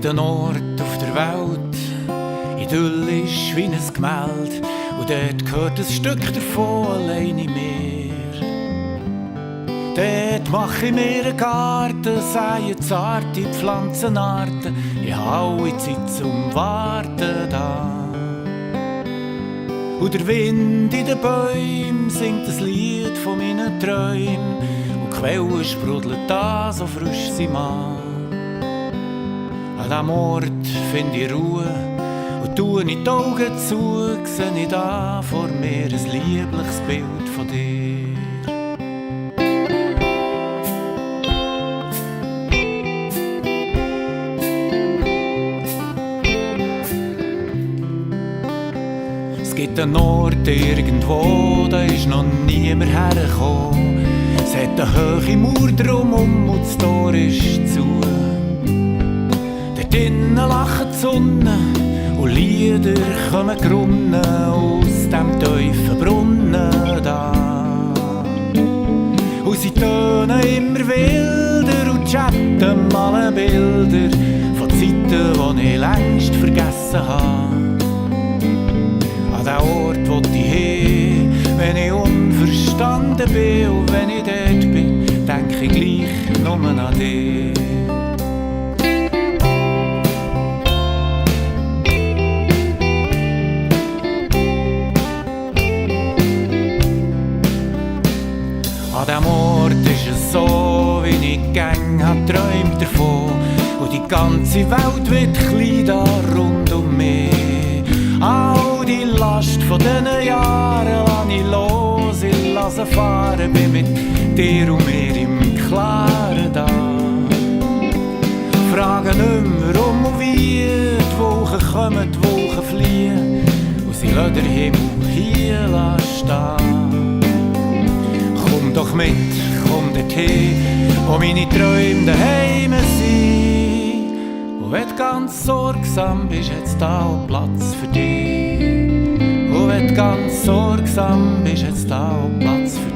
gibt einen Ort auf der Welt, idyllisch wie ein Gemälde, und dort gehört ein Stück davon allein in mir. Dort mache ich mir einen Garten, sähe zarte Pflanzenarten, ich habe alle Zeit zum Warten da. Und der Wind in den Bäumen singt ein Lied von meinen Träumen, und die Quelle sprudelt da so frisch sie mag. An diesem Ort finde ich Ruhe und tue ich die Augen zu, sehe ich da vor mir ein liebliches Bild von dir. Es gibt einen Ort irgendwo, da ist noch niemand hergekommen. Es hat eine hohe Mauer drumherum und das Tor ist zu. Dort innen lacht die Sonne und Lieder kommen grunnen aus dem tiefen Brunnen da. Und sie tönen immer wilder und chatten alle Bilder von Zeiten, die ich längst vergessen habe. An den Ort, wo ich hin, wenn ich unverstanden bin, und wenn ich dort bin, denke ich gleich nur an dich. An diesem Ort ist es so, wie ich gern träumt davon, und die ganze Welt wird klein da rund um mich. All die Last von diesen Jahren lass ich los, ich lasse fahren, bin mit dir und mir im Klaren da. Frage nicht mehr warum und wie, die Wolken kommen, die Wolken fliehen, und sie lassen den Himmel hier stehen. Komm doch mit, komm dorthin, wo meine Träume daheim sind. Und wenn du ganz sorgsam bist, hat's da auch Platz für dich. Und wenn du ganz sorgsam bist, hat's da auch Platz für dich.